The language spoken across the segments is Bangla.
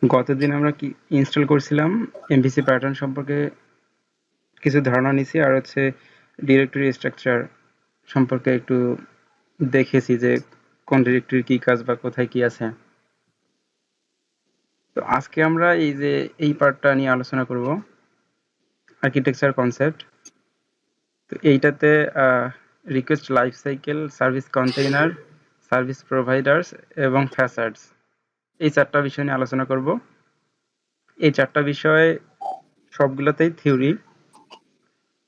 গতদিন আমরা কি ইনস্টল করছিলাম এমভিসি প্যাটার্ন সম্পর্কে কিছু ধারণা নিছি, আর হচ্ছে ডিরেক্টরি স্ট্রাকচার সম্পর্কে একটু দেখেছি যে কোন ডিরেক্টরির কি কাজ বা কোথায় কি আছে। তো আজকে আমরা এই পার্টটা নিয়ে আলোচনা করব, আর্কিটেকচার কনসেপ্ট। তো এইটাতে request life cycle, service container, service providers এবং ফ্যাসাডস, এই চারটা বিষয় নিয়ে আলোচনা করব। এই চারটা বিষয় সবগুলোতেই থিওরি।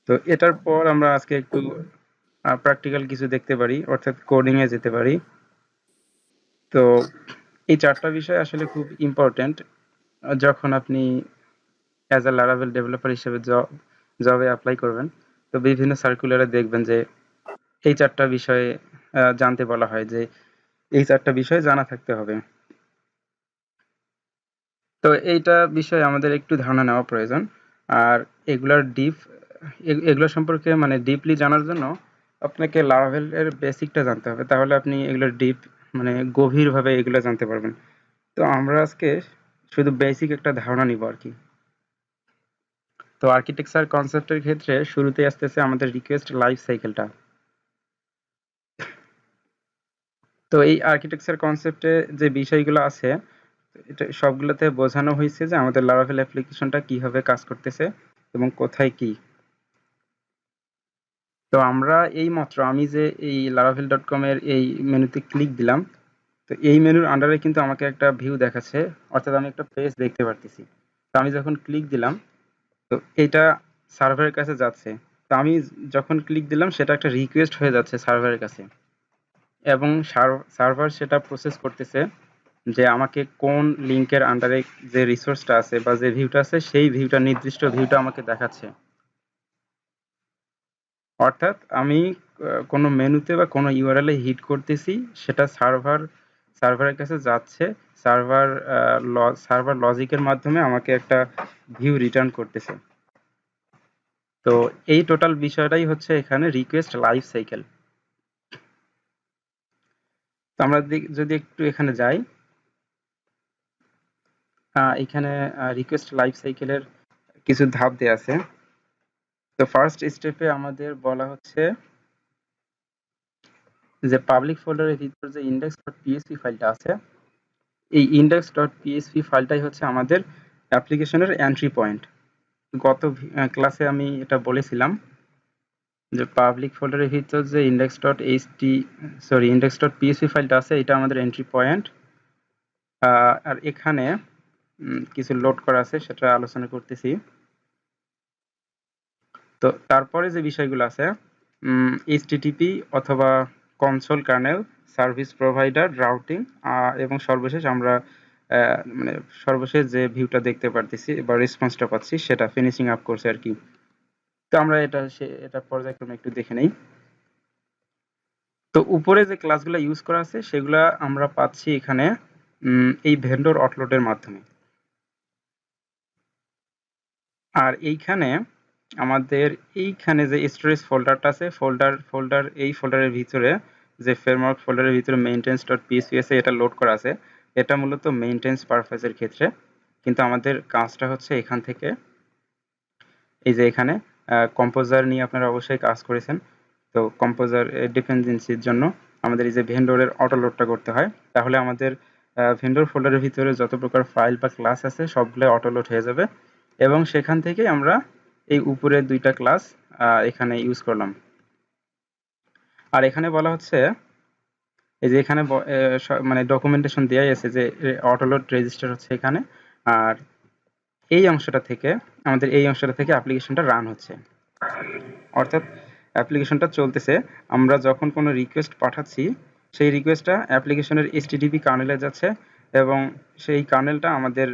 তো এটার পর আমরা আজকে একটু প্র্যাকটিক্যাল কিছু দেখতে পারি, অর্থাৎ কোডিং এ যেতে পারি। তো এই চারটা বিষয় আসলে খুব ইম্পর্টেন্ট যখন আপনি অ্যাজ এ লারাভেল ডেভেলপার হিসেবে জবে অ্যাপ্লাই করবেন। তো বিভিন্ন সার্কুলারে দেখবেন যে এই চারটা বিষয়ে জানতে বলা হয় যে এই চারটা বিষয় জানা থাকতে হবে। তো এইটা বিষয়ে আমাদের একটু ধারণা নেওয়া প্রয়োজন। আর এগুলো সম্পর্কে মানে ডিপলি জানার জন্য আপনাকে লারাভেল এর বেসিকটা জানতে হবে, তাহলে আপনি এগুলোর ডিপ মানে গভীরভাবে এগুলো জানতে পারবেন। তো আমরা আজকে শুধু বেসিক একটা ধারণা নিব আর কি। তো আর্কিটেকচার কনসেপ্টের ক্ষেত্রে শুরুতেই আসতেছে আমাদের রিকোয়েস্ট লাইফ সাইকেলটা। তো এই আর্কিটেকচার কনসেপ্টে যে বিষয়গুলো আছে, এটা সবগুলোতে বোঝানো হয়েছে যে আমাদের লারাভেল অ্যাপ্লিকেশনটা কিভাবে কাজ করতেছে এবং কোথায় কি। তো আমরা আমি যে এই laravel.com এর এই মেনুতে ক্লিক দিলাম, তো এই মেনুর আন্ডারে কিন্তু আমাকে একটা ভিউ দেখাচ্ছে, অর্থাৎ আমি একটা পেজ দেখতে পারতেছি। তো আমি যখন ক্লিক দিলাম, তো এটা সার্ভারের কাছে যাচ্ছে। তো আমি যখন ক্লিক দিলাম সেটা একটা রিকোয়েস্ট হয়ে যাচ্ছে সার্ভারের কাছে, এবং সার্ভার সেটা প্রসেস করতেছে যে আমাকে কোন লিংকের আন্ডারে যে রিসোর্সটা আছে বা যে ভিউটা আছে সেই ভিউটা, নির্দিষ্ট ভিউটা আমাকে দেখাচ্ছে। অর্থাৎ আমি কোনো মেনুতে বা কোনো ইউআরএল এ হিট করতেছি, সেটা সার্ভারের কাছে যাচ্ছে। সার্ভার সার্ভার লজিকের মাধ্যমে আমাকে একটা ভিউ রিটার্ন করতেছে। তো এই টোটাল বিষয়টাই হচ্ছে এখানে রিকোয়েস্ট লাইফ সাইকেল। তো আমরা যদি একটু এখানে যাই, এখানে রিকোয়েস্ট লাইফ সাইকেলের কিছু ধাপ দেয়া আছে। তো ফার্স্ট স্টেপে আমাদের বলা হচ্ছে যে পাবলিক ফোল্ডারের ভিতর যে index.php ফাইলটা আছে, এই index.php ফাইলটাই হচ্ছে আমাদের অ্যাপ্লিকেশনের এন্ট্রি পয়েন্ট। গত ক্লাসে আমি এটা বলেছিলাম যে পাবলিক ফোল্ডারের ভিতর যে index.php ফাইলটা আছে, এটা আমাদের এন্ট্রি পয়েন্ট। আর এখানে কিছু লোড করা আছে, সেটা আলোচনা করতেছি। তো তারপরে যে বিষয়গুলো আছে, এইচটিটিপি অথবা console kernel, service provider, routing, এবং সর্বশেষ আমরা মানে সর্বশেষ যে ভিউটা দেখতে পারতেছি বা রেসপন্সটা পাচ্ছি সেটা ফিনিশিং আপ করছে আর কি। তো আমরা এটা পর্যায়ক্রমে একটু দেখে নেই। তো উপরে যে ক্লাসগুলো ইউজ করা আছে সেগুলা আমরা পাচ্ছি এখানে এই ভেন্ডর অটলোডের মাধ্যমে। আর এইখানে আমাদের এইখানে যে স্টোরেজ ফোল্ডারটা আছে, এই ফোল্ডারের ভিতরে যে ফ্রেমওয়ার্ক ফোল্ডারের ভিতরে মেইনটেন্স.পিএইচপি আছে, এটা লোড করা আছে। এটা মূলত মেইনটেন্স পারপাসের ক্ষেত্রে, কিন্তু আমাদের কাজটা হচ্ছে এখান থেকে এই যে এখানে কম্পোজার নিয়ে আপনারা অবশ্যই কাজ করেছেন। তো কম্পোজার ডিপেন্ডেন্সির জন্য আমাদের এই যে ভেন্ডরের অটো লোডটা করতে হয়, তাহলে আমাদের ভেন্ডর ফোল্ডারের ভিতরে যত প্রকার ফাইল বা ক্লাস আছে সবগুলো অটো লোড হয়ে যাবে, এবং সেখান থেকে আমরা এই উপরে দুইটা ক্লাস এখানে ইউজ করলাম। আর এখানে বলা হচ্ছে এই যে এখানে মানে ডকুমেন্টেশন দেওয়াই আছে যে অটো লোড রেজিস্টার হচ্ছে এখানে। আর এই অংশটা থেকে অ্যাপ্লিকেশনটা রান হচ্ছে, অর্থাৎ অ্যাপ্লিকেশনটা চলতেছে। আমরা যখন কোনো রিকোয়েস্ট পাঠাচ্ছি, সেই রিকোয়েস্টটা অ্যাপ্লিকেশনের এইচটিটিপি কার্নেলে যাচ্ছে, এবং সেই কার্নেলটা আমাদের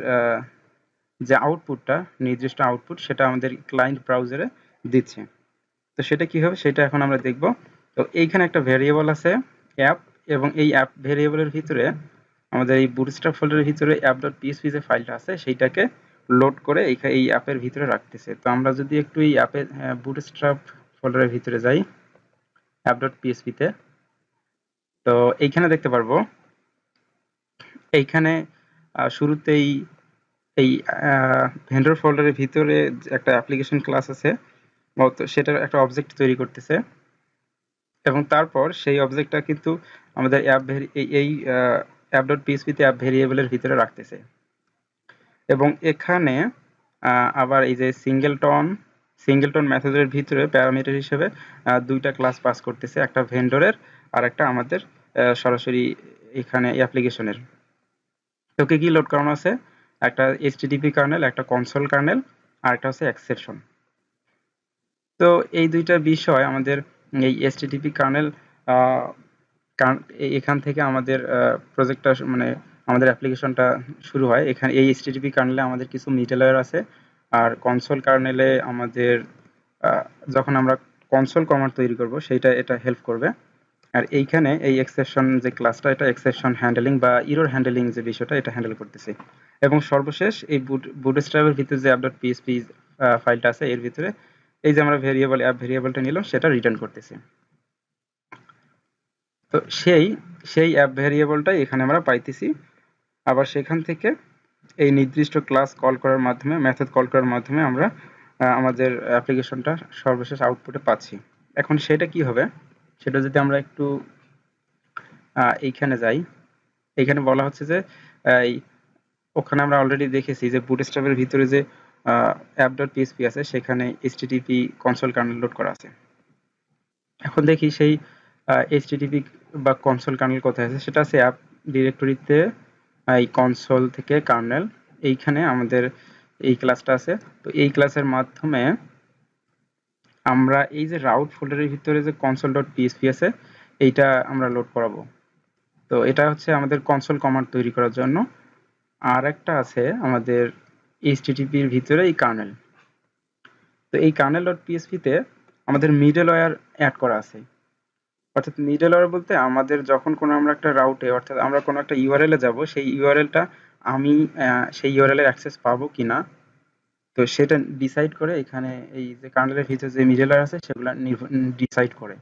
যে আউটপুটটা, নির্দিষ্ট আউটপুট, সেটা আমাদের ক্লায়েন্ট ব্রাউজারে দিচ্ছে। তো সেটা কি হবে সেটা এখন আমরা দেখব। তো এইখানে একটা ভেরিয়েবল আছে অ্যাপ, এবং এই অ্যাপ ভেরিয়েবলের ভিতরে আমাদের এই বুটস্ট্র্যাপ ফোল্ডারের ভিতরে app.php যে ফাইলটা আছে সেইটাকে লোড করে এই অ্যাপের ভিতরে রাখতেছে। তো আমরা যদি একটু এই অ্যাপের বুটস্ট্র্যাপ ফোল্ডারের ভিতরে যাই, app.php তে, তো এইখানে দেখতে পারবো, এইখানে শুরুতেই এই ভেন্ডর ফোল্ডারের ভিতরে একটা অ্যাপ্লিকেশন ক্লাস আছে, সেটার একটা অবজেক্ট তৈরি করতেছে, এবং তারপর সেই অবজেক্টটা কিন্তু আমাদের এই অ্যাপ ডট পিএইচপিতে অ্যাপ ভেরিয়েবলের ভিতরে রাখতেছে। এবং এখানে আবার এই যে সিঙ্গেলটন মেথডের ভিতরে প্যারামিটার হিসেবে দুইটা ক্লাস পাস করতেছে, একটা ভেন্ডরের আর একটা আমাদের সরাসরি এখানে অ্যাপ্লিকেশনের। তো কি লোড করানো আছে? একটা এইচটিটিপি কার্নেল, একটা কনসোল কার্নেল, আর একটা হচ্ছে এক্সেপশন। তো এই দুইটা বিষয় আমাদের এই এইচটিটিপি কার্নেল, এখান থেকে আমাদের প্রজেক্টটা মানে আমাদের অ্যাপ্লিকেশনটা শুরু হয়। এখানে এই এইচটিটিপি কার্নেলে আমাদের কিছু মিডলওয়্যার আছে, আর কনসোল কার্নেলে আমাদের আহ, যখন আমরা কনসোল কমান্ড তৈরি করব সেটা এটা হেল্প করবে। আর এইখানে এই এক্সেপশন যে ক্লাসটা, এটা এক্সেপশন হ্যান্ডলিং বা ইরর হ্যান্ডলিং যে বিষয়টা, এটা হ্যান্ডেল করতেছে। এবং সর্বশেষ এই বুটস্ট্র্যাপের ভিতরে যে app.php ফাইলটা আছে, এর ভিতরে এই যে আমরা অ্যাপ ভেরিয়েবলটা নিলাম সেটা রিটার্ন করতেছে। তো সেই অ্যাপ ভেরিয়েবলটাই এখানে আমরা পাইতেছি। আবার সেখান থেকে এই নির্দিষ্ট ক্লাস কল করার মাধ্যমে, মেথড কল করার মাধ্যমে আমরা আমাদের অ্যাপ্লিকেশনটা সর্বশেষ আউটপুটে পাচ্ছি। এখন সেটা কি হবে, সেটা যদি আমরা একটু এইখানে যাই, এইখানে বলা হচ্ছে যে এই ওখানে আমরা অলরেডি দেখেছি যে বুটস্ট্র্যাপের ভিতরে যে অ্যাপ ডট পিএসপি আছে, সেখানে এইচটিটিপি কনসোল কার্নেল লোড করা আছে। এখন দেখি সেই এইচটিটিপি বা কনসোল কার্নেল কোথায় আছে, সেটা আছে অ্যাপ ডিরেক্টরিতে, এই কনসোল থেকে কার্নেল, এইখানে আমাদের এই ক্লাসটা আছে। তো এই ক্লাসের মাধ্যমে আমরা এই যে রাউট ফোল্ডারের ভিতরে যে কনসোল ডট পিএসপি আছে, এইটা আমরা লোড করাবো। তো এটা হচ্ছে আমাদের কনসোল কমান্ড তৈরি করার জন্য। আর একটা আছে আমাদের এইচটিটিপির ভিতরে এই কার্নেল। তো এই কার্নেল ডট পিএসপিতে আমাদের মিডলওয়্যার অ্যাড করা আছে। অর্থাৎ মিডলওয়্যার বলতে আমাদের যখন কোনো আমরা একটা রাউটে, অর্থাৎ আমরা কোনো একটা ইউআরএল এ যাব, সেই ইউআরএলটা আমি সেই ইউআরএল এর অ্যাক্সেস পাবো কিনা, তো সেটা ডিসাইড করে এখানে এই যে কার্নেলের ভিতরে যে মিডলওয়্যার আছে সেগুলো ডিসাইড করে।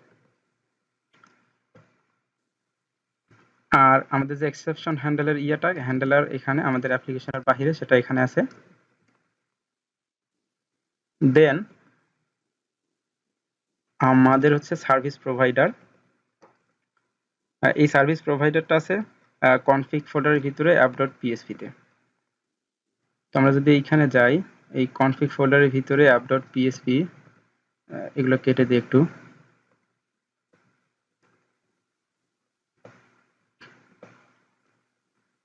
আর আমাদের যে এক্সেপশন হ্যান্ডলার এখানে আমাদের অ্যাপ্লিকেশনের বাহিরে, সেটা এখানে আছে। দেন আমাদের হচ্ছে সার্ভিস প্রোভাইডার। এই সার্ভিস প্রোভাইডারটা আছে কনফিগ ফোল্ডারের ভিতরে অ্যাপ ডট পিএসপিতে। তো আমরা যদি এইখানে যাই, এই কনফিগ ফোল্ডারের ভিতরে অ্যাপ ডট পিএসপি, এগুলো কেটে দিই একটু।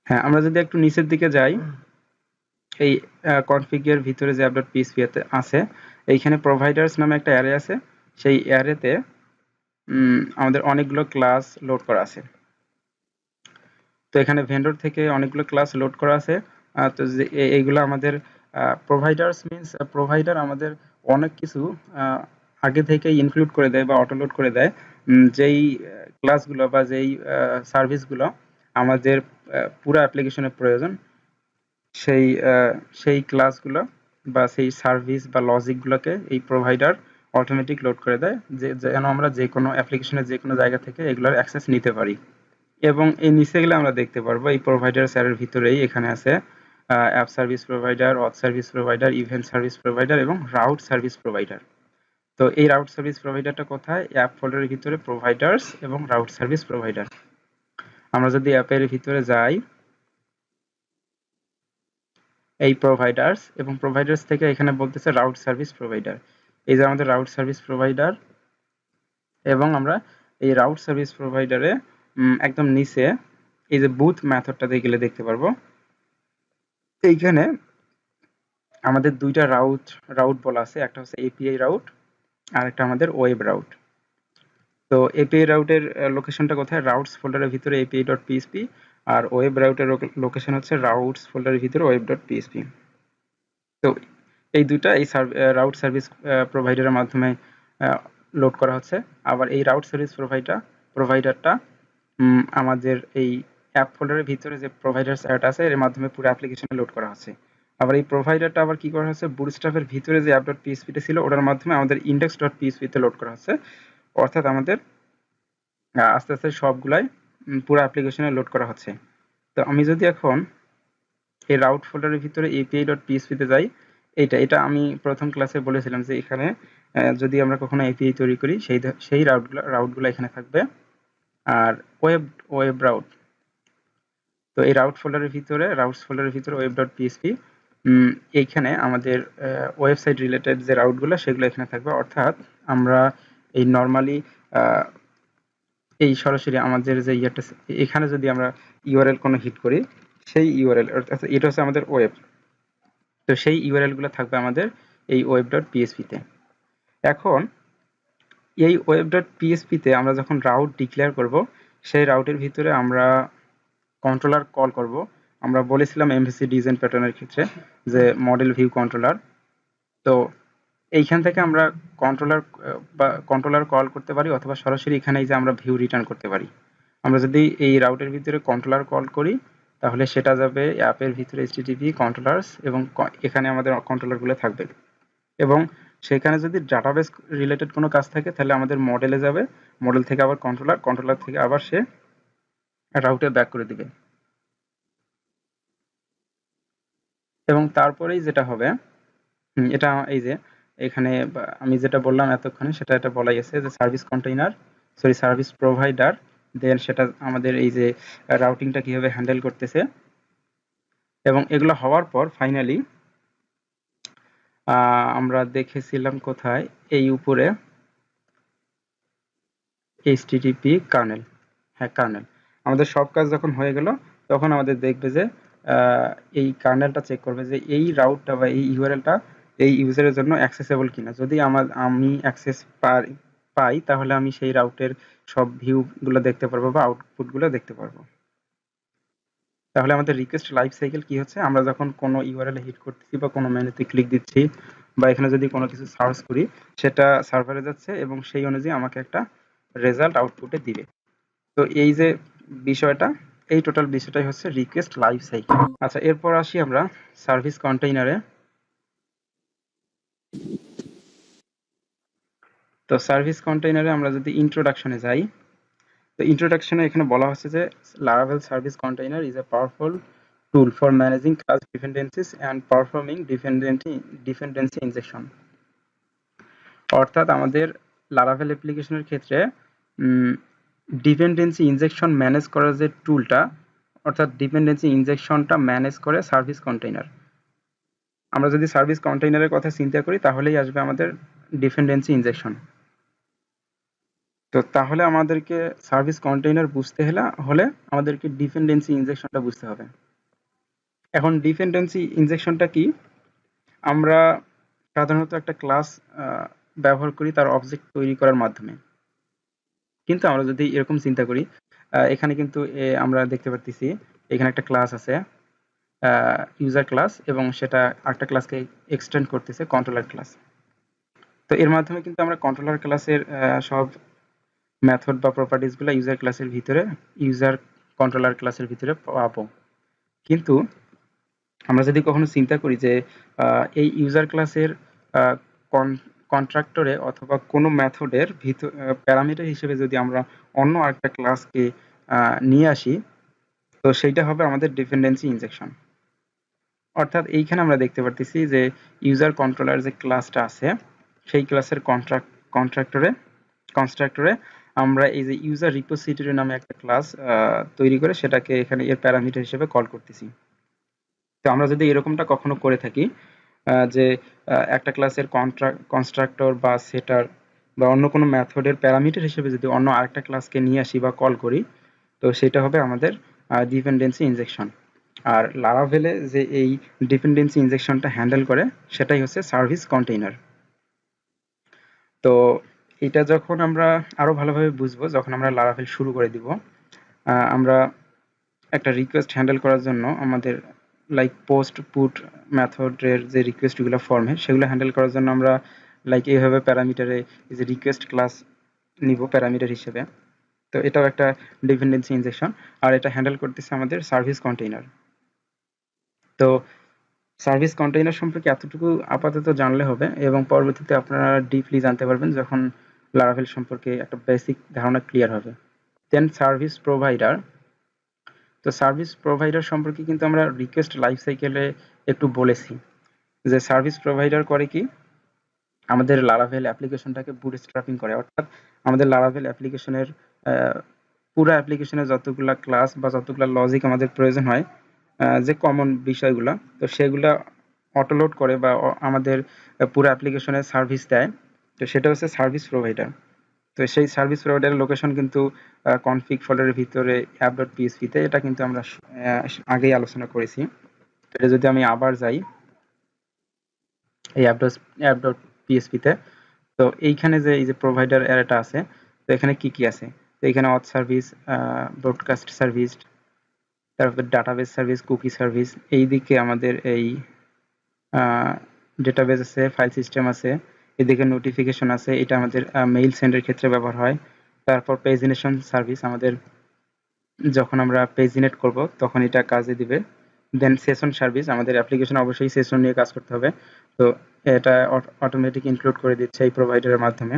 হ্যাঁ, আমরা যদি একটু নিচের দিকে যাই, এই কনফিগের ভিতরে যে অ্যাপ ডট পিএসপি আছে, এইখানে প্রোভাইডার্স নামে একটা অ্যারে আছে। সেই অ্যারেতে আমাদের অনেকগুলো ক্লাস লোড করা আছে। তো এখানে ভেন্ডর থেকে অনেকগুলো ক্লাস লোড করা আছে। তো এইগুলো আমাদের প্রোভাইডার্স মিনস প্রোভাইডার আমাদের অনেক কিছু আগে থেকে ইনক্লুড করে দেয় বা অটো লোড করে দেয়। যেই ক্লাসগুলো বা যেই সার্ভিসগুলো আমাদের পুরো অ্যাপ্লিকেশনের প্রয়োজন, সেই সেই ক্লাসগুলো বা সেই সার্ভিস বা লজিকগুলোকে এই প্রোভাইডার অটোমেটিক লোড করে দেয়, যেন আমরা যে কোনো অ্যাপ্লিকেশনের যে কোনো জায়গা থেকে এগুলোর অ্যাক্সেস নিতে পারি। এবং এই নিচে গেলে আমরা দেখতে পারবো এই প্রোভাইডার স্যারের ভিতরেই এখানে আছে app service provider, auth service provider, event service provider এবং রাউট সার্ভিস প্রোভাইডার। তো এই রাউট সার্ভিস প্রোভাইডারটা কোথায়? অ্যাপ ফোল্ডারের ভিতরে প্রোভাইডার্স এবং রাউট সার্ভিস প্রোভাইডার। আমরা যদি অ্যাপের ভিতরে যাই, এই প্রোভাইডার্স এবং প্রোভাইডার্স থেকে এখানে বলতেছে রাউট সার্ভিস প্রোভাইডার। এই যে আমাদের রাউট সার্ভিস প্রোভাইডার, এবং আমরা এই রাউট সার্ভিস প্রোভাইডারে একদম নিচে এই যে বুথ মেথডটা গেলে দেখতে পারবো, এইখানে আমাদের দুইটা রাউট বলা আছে, একটা হচ্ছে এপিআই রাউট আর একটা আমাদের ওয়েব রাউট। তো এপিআই রাউটের লোকেশনটা কোথায়? রাউটস ফোল্ডারের ভিতরে এপিআই ডট পিএসপি, আর ওয়েব রাউটের লোকেশন হচ্ছে রাউটস ফোল্ডারের ভিতরে ওয়েব ডট পিএসপি। তো এই দুইটা এই রাউট সার্ভিস প্রোভাইডারের মাধ্যমে লোড করা হচ্ছে। আবার এই রাউট সার্ভিস প্রোভাইডারটা আমাদের এই অ্যাপ ফোল্ডারের ভিতরে যে প্রোভাইডার্স অ্যাড আছে, এর মাধ্যমে পুরো অ্যাপ্লিকেশনে লোড করা হচ্ছে। আবার এই প্রোভাইডারটা আবার কি করা হচ্ছে, বুটস্ট্র্যাপের ভিতরে যে অ্যাপ ডট পিএসপিতে ছিল ওটার মাধ্যমে আমাদের ইন্ডেক্স ডট পিএসপিতে লোড করা হচ্ছে। অর্থাৎ আমাদের আস্তে আস্তে সবগুলাই পুরো অ্যাপ্লিকেশনে লোড করা হচ্ছে। তো আমি যদি এখন এই রাউট ফোল্ডারের ভিতরে api.php তে যাই। এটা আমি প্রথম ক্লাসে বলেছিলাম যে এখানে যদি আমরা কখনো এপিআই তৈরি করি সেই রাউটগুলো এখানে থাকবে। আর ওয়েব ওয়েব রাউট, তো এই রাউটস ফোল্ডারের ভিতরে web.php, এইখানে আমাদের ওয়েবসাইট রিলেটেড যে রাউটগুলো সেগুলো এখানে থাকবে। অর্থাৎ আমরা এই নর্মালি এই সরাসরি আমাদের যে ইয়েটা এখানে যদি আমরা ইউআরএল কোনো হিট করি, সেই ইউআরএল অর্থাৎ এটা হচ্ছে আমাদের ওয়েব, তো সেই ইউআরএল গুলো থাকবে আমাদের এই web.php তে। এখন এই web.php তে আমরা যখন রাউট ডিক্লেয়ার করব, সেই রাউটের ভিতরে আমরা কন্ট্রোলার কল করব। আমরা বলেছিলাম এমভিসি ডিজাইন প্যাটার্নের ক্ষেত্রে যে মডেল ভিউ কন্ট্রোলার, তো এইখান থেকে আমরা কন্ট্রোলার কল করতে পারি, অথবা সরাসরি এখানেই যে আমরা ভিউ রিটার্ন করতে পারি। আমরা যদি এই রাউটের ভিতরে কন্ট্রোলার কল করি, তাহলে সেটা যাবে অ্যাপের ভিতরে এইচটিটিপি কন্ট্রোলার্স, এবং এখানে আমাদের কন্ট্রোলারগুলো থাকবে। এবং সেখানে যদি ডাটাবেস রিলেটেড কোনো কাজ থাকে, তাহলে আমাদের মডেলে যাবে, মডেল থেকে আবার কন্ট্রোলার থেকে আবার সে রাউটে ব্যাক করে দিবে। এবং তারপরেই যেটা হবে, এটা এই যে এখানে আমি যেটা বললাম এতক্ষণে, সেটা এটা বলাই আছে যে সার্ভিস প্রোভাইডার, দেন সেটা আমাদের এই যে রাউটিংটা কিভাবে হ্যান্ডেল করতেছে। এবং এগুলো হওয়ার পর ফাইনালি আমরা দেখেছিলাম কোথায়, এই উপরে এইচটিটিপি কার্নেল, হ্যাঁ কার্নেল, আমাদের সব কাজ যখন হয়ে গেল, তখন আমাদের দেখবে যে এই কার্নেলটা চেক করবে যে এই রাউটটা বা এই ইউআরএলটা এই ইউজারের জন্য অ্যাক্সেসেবল কিনা। যদি আমি অ্যাক্সেস পাই, তাহলে আমি সেই রাউটের সব ভিউগুলো দেখতে পারবো বা আউটপুটগুলো দেখতে পারবো। তাহলে আমাদের রিকোয়েস্ট লাইফ সাইকেল কি হচ্ছে, আমরা যখন কোনো ইউআরএল হিট করতেছি বা কোনো মেনুতে ক্লিক দিচ্ছি বা এখানে যদি কোনো কিছু সার্চ করি, সেটা সার্ভারে যাচ্ছে এবং সেই অনুযায়ী আমাকে একটা রেজাল্ট আউটপুটে দিবে। তো এই যে বিষয়টা, এই টোটাল বিষয়টাই হচ্ছে রিকোয়েস্ট লাইফ সাইকেল। আচ্ছা, এরপর আসি আমরা সার্ভিস কন্টেইনারে। তো সার্ভিস কন্টেইনারে আমরা যদি ইন্ট্রোডাকশনে যাই, তো ইন্ট্রোডাকশনে এখানে বলা হচ্ছে যে Laravel service container is a powerful tool for managing class dependencies and performing dependency injection. অর্থাৎ আমাদের Laravel অ্যাপ্লিকেশনের ক্ষেত্রে ডিপেন্ডেন্সি ইনজেকশন ম্যানেজ করার যে টুলটা, অর্থাৎ ডিপেন্ডেন্সি ইনজেকশনটা ম্যানেজ করে সার্ভিস কন্টেইনার। আমরা যদি সার্ভিস কন্টেইনারের কথা চিন্তা করি, তাহলেই আসবে আমাদের ডিপেন্ডেন্সি ইনজেকশন। তো তাহলে আমাদেরকে সার্ভিস কন্টেইনার বুঝতে হলে আমাদেরকে ডিপেন্ডেন্সি ইনজেকশনটা বুঝতে হবে। এখন ডিপেন্ডেন্সি ইনজেকশনটা কি? আমরা সাধারণত একটা ক্লাস ব্যবহার করি তার অবজেক্ট তৈরি করার মাধ্যমে। কিন্তু আমরা যদি এরকম চিন্তা করি, এখানে কিন্তু আমরা দেখতে পারতেছি এখানে একটা ক্লাস আছে, ইউজার ক্লাস, এবং সেটা একটা ক্লাসকে এক্সটেন্ড করতেছে কন্ট্রোলার ক্লাস। তো এর মাধ্যমে কিন্তু আমরা কন্ট্রোলার ক্লাসের সব মেথড বা প্রপার্টিসগুলো ইউজার কন্ট্রোলার ক্লাসের ভিতরে পাবো। কিন্তু আমরা যদি কখনো চিন্তা করি যে এই ইউজার ক্লাসের কন্ট্রাক্টরে অথবা কোনো মেথডের ভিতর প্যারামিটার হিসেবে যদি আমরা অন্য আরেকটা ক্লাসকে নিয়ে আসি, তো সেইটা হবে আমাদের ডিপেন্ডেন্সি ইনজেকশন। অর্থাৎ এইখানে আমরা দেখতে পারতেছি যে ইউজার কন্ট্রোলার যে ক্লাসটা আছে, সেই ক্লাসের কনস্ট্রাক্টরে আমরা এই যে ইউজার রিপোজিটরি নামে একটা ক্লাস তৈরি করে সেটাকে এখানে এর প্যারামিটার হিসেবে কল করতেছি। তো আমরা যদি এরকমটা কখনো করে থাকি, যে একটা ক্লাসের কনস্ট্রাক্টর বা সেটার বা অন্য কোনো মেথডের প্যারামিটার হিসেবে যদি অন্য আরেকটা ক্লাসকে নিয়ে আসি বা কল করি, তো সেটা হবে আমাদের ডিপেন্ডেন্সি ইনজেকশন। আর লারাভেলে যে এই ডিপেন্ডেন্সি ইনজেকশনটা হ্যান্ডেল করে, সেটাই হচ্ছে সার্ভিস কন্টেইনার। তো এটা যখন আমরা আরো ভালোভাবে বুঝবো, যখন আমরা লারাভেল শুরু করে দিব, আমরা একটা রিকোয়েস্ট হ্যান্ডেল করার জন্য আমাদের লাইক পোস্ট পুট মেথডের যে রিকোয়েস্টগুলো ফর্মে, সেগুলো হ্যান্ডেল করার জন্য আমরা লাইক এইভাবে প্যারামিটারে এই যে রিকোয়েস্ট ক্লাস নিব প্যারামিটার হিসেবে। তো এটাও একটা ডিপেন্ডেন্সি ইনজেকশন, আর এটা হ্যান্ডেল করতেছে আমাদের সার্ভিস কন্টেইনার। তো সার্ভিস কন্টেইনার সম্পর্কে এতটুকু আপাতত জানলে হবে, এবং পরবর্তীতে আপনারা ডিপলি জানতে পারবেন যখন লারাভেল সম্পর্কে একটা বেসিক ধারণা ক্লিয়ার হবে। দেন তো সার্ভিস প্রোভাইডার সম্পর্কে কিন্তু আমরা রিকোয়েস্ট লাইফ সাইকেলে একটু বলেছি যে সার্ভিস প্রোভাইডার করে কি আমাদের লারাভেল অ্যাপ্লিকেশনটাকে বুটস্ট্র্যাপিং করে, অর্থাৎ আমাদের লারাভেল অ্যাপ্লিকেশনের পুরো অ্যাপ্লিকেশনের যতগুলা ক্লাস বা যতগুলা লজিক আমাদের প্রয়োজন হয়, যে কমন বিষয়গুলা, তো সেগুলা অটোলোড করে বা আমাদের পুরো অ্যাপ্লিকেশনের সার্ভিস দেয়। তো সেটা হচ্ছে সার্ভিস প্রোভাইডার। তো সেই সার্ভিস প্রোভাইডারের লোকেশন কিন্তু কনফিগ ফোল্ডারের ভিতরে app.php-তে, এটা কিন্তু আমরা আগেই আলোচনা করেছি। তো এটা যদি আমি আবার যাই এই app.php-তে, তো এইখানে যে এই যে প্রোভাইডার অ্যারেটা আছে, তো এখানে কি কি আছে, তো এখানে অথ সার্ভিস, ব্রডকাস্ট সার্ভিস, তারপর ডাটাবেস সার্ভিস, কুকি সার্ভিস, এই দিকে আমাদের এই ডেটাবেস আছে, ফাইল সিস্টেম আছে, এদিকে নোটিফিকেশন আছে, এটা আমাদের মেইল সেন্ডের ক্ষেত্রে ব্যবহার হয়। তারপর পেজিনেশন সার্ভিস, আমাদের যখন আমরা পেজিনেট করব তখন এটা কাজে দিবে। দেন সেশন সার্ভিস, আমাদের অ্যাপ্লিকেশন অবশ্যই সেশন নিয়ে কাজ করতে হবে, তো এটা অটোমেটিক ইনক্লুড করে দিচ্ছে এই প্রোভাইডারের মাধ্যমে।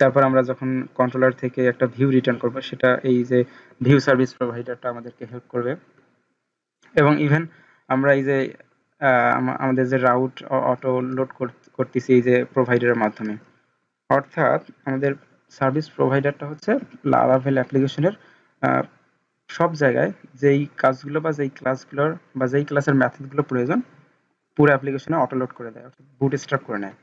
তারপর আমরা যখন কন্ট্রোলার থেকে একটা ভিউ রিটার্ন করব, সেটা এই যে ভিউ সার্ভিস প্রোভাইডারটা আমাদেরকে হেল্প করবে। এবং ইভেন আমরা এই যে আমাদের যে রাউট অটো লোড করতেছি এই যে প্রোভাইডারের মাধ্যমে, অর্থাৎ আমাদের সার্ভিস প্রোভাইডারটা হচ্ছে লারাভেল অ্যাপ্লিকেশনের সব জায়গায় যেই কাজগুলো বা যেই ক্লাসগুলোর বা যেই ক্লাসের মেথডগুলো প্রয়োজন পুরো অ্যাপ্লিকেশনে অটোলোড করে দেয়, অর্থাৎ বুটস্ট্র্যাপ করে নেয়।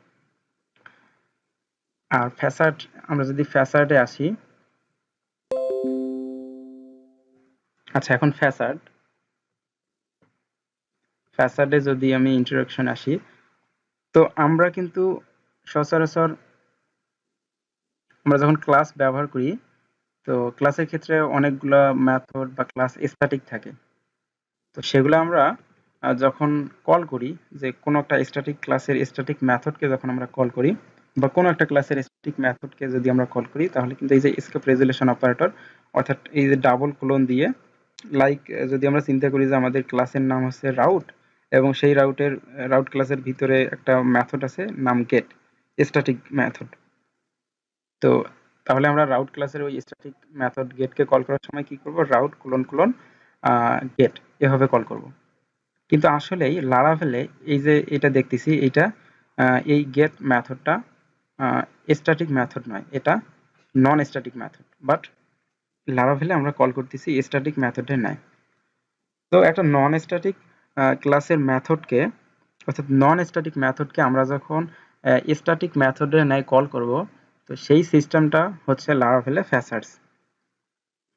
আর ফ্যাসাড, আমরা যদি ফ্যাসাডে আসি, আচ্ছা এখন ফ্যাসাডে যদি আমি ইন্ট্রোডাকশন আসি, তো আমরা কিন্তু সচরাচর আমরা যখন ক্লাস ব্যবহার করি, তো ক্লাসের ক্ষেত্রে অনেকগুলা মেথড বা ক্লাস স্ট্যাটিক থাকে। তো সেগুলো আমরা যখন কল করি, যে কোনো একটা স্ট্যাটিক ক্লাসের স্ট্যাটিক মেথডকে যখন আমরা কল করি বা কোনো একটা ক্লাসের স্ট্যাটিক মেথডকে যদি আমরা কল করি, তাহলে কিন্তু এই যে স্কোপ রেজুলেশন অপারেটর, অর্থাৎ এই যে ডাবল কোলন দিয়ে, লাইক যদি আমরা চিন্তা করি যে আমাদের ক্লাসের নাম হচ্ছে রাউট এবং সেই রাউট ক্লাসের ভিতরে একটা মেথড আছে নাম গেট, স্ট্যাটিক মেথড। তো তাহলে আমরা রাউট ক্লাসের ওই স্ট্যাটিক মেথড গেটকে কল করার সময় কি করব, রাউট কোলন কোলন গেট এভাবে কল করব। কিন্তু আসলেই লারাভেলে এই যে এটা দেখতেছি, এটা এই গেট মেথডটা স্ট্যাটিক মেথড নয়, এটা নন স্ট্যাটিক মেথড, বাট লারাভেলে আমরা কল করতেছি স্ট্যাটিক মেথডের ন্যায়। তো একটা নন স্ট্যাটিক ক্লাসের মেথডকে, অর্থাৎ নন স্ট্যাটিক মেথডকে আমরা যখন স্ট্যাটিক মেথডের ন্যায় কল করব, তো সেই সিস্টেমটা হচ্ছে লারাভেলে ফ্যাসাডস।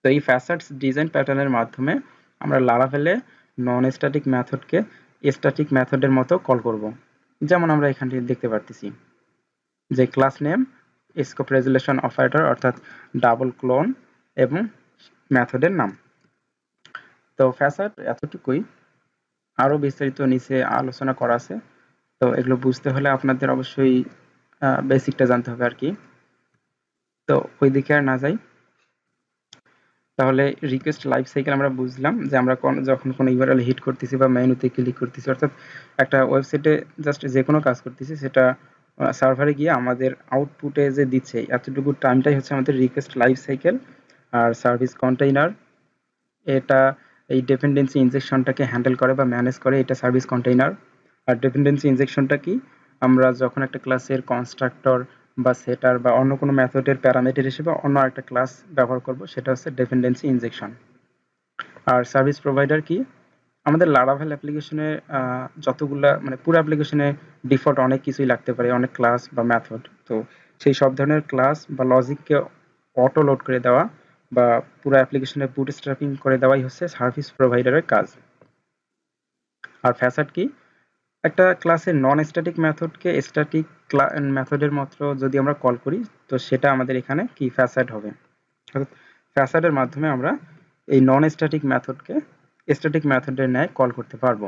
তো এই ফ্যাসাডস ডিজাইন প্যাটার্নের মাধ্যমে আমরা লারাভেলে নন স্ট্যাটিক মেথডকে স্ট্যাটিক মেথডের মতো কল করব। যেমন আমরা এখানে দেখতে পারতেছি যে class name, scope resolution operator অর্থাৎ ডাবল ক্লোন এবং মেথডের নাম। তো ফ্যাসাড এতটুকুই, আরও বিস্তারিত নিচে আলোচনা করা আছে। তো এগুলো বুঝতে হলে আপনাদের অবশ্যই বেসিকটা জানতে হবে আর কি। তো ওই দিকে আর না যাই, তাহলে রিকোয়েস্ট লাইফ সাইকেল আমরা বুঝলাম যে আমরা যখন কোনো ইউআরএল হিট করতেছি বা মেনুতে ক্লিক করতেছি, অর্থাৎ একটা ওয়েবসাইটে জাস্ট যে কোনো কাজ করতেছি, সেটা সার্ভারে গিয়ে আমাদের আউটপুটে যে দিচ্ছে এতটুকু টাইমটাই হচ্ছে আমাদের রিকোয়েস্ট লাইফ সাইকেল। আর সার্ভিস কন্টেইনার, এটা এই ডিপেন্ডেন্সি ইনজেকশনটাকে হ্যান্ডেল করে বা ম্যানেজ করে, এটা সার্ভিস কন্টেইনার। আর ডিপেন্ডেন্সি ইনজেকশনটা কি, আমরা যখন একটা ক্লাসের কনস্ট্রাক্টর বা সেটার বা অন্য কোনো মেথডের প্যারামিটার হিসেবে অন্য একটা ক্লাস ব্যবহার করব, সেটা হচ্ছে ডিপেন্ডেন্সি ইনজেকশন। আর সার্ভিস প্রোভাইডার কি, আমাদের লারাভেল অ্যাপ্লিকেশনে যতগুলা মানে পুরো অ্যাপ্লিকেশনে ডিফল্ট অনেক কিছুই লাগতে পারে, অনেক ক্লাস বা মেথড। তো সেই সব ধরনের ক্লাস বা লজিককে অটো লোড করে দেওয়া বা পুরো অ্যাপ্লিকেশনে বুটস্ট্র্যাপিং করে দেওয়াই হচ্ছে সার্ভিস প্রোভাইডারের কাজ। আর ফ্যাসাড কি, একটা ক্লাসের নন স্ট্যাটিক মেথডকে স্ট্যাটিক মেথডের মতো যদি আমরা কল করি, তো সেটা আমাদের এখানে কি ফ্যাসাড হবে। অর্থাৎ ফ্যাসাডের মাধ্যমে আমরা এই নন স্ট্যাটিক মেথডকে স্ট্যাটিক মেথডের ন্যায় কল করতে পারবো।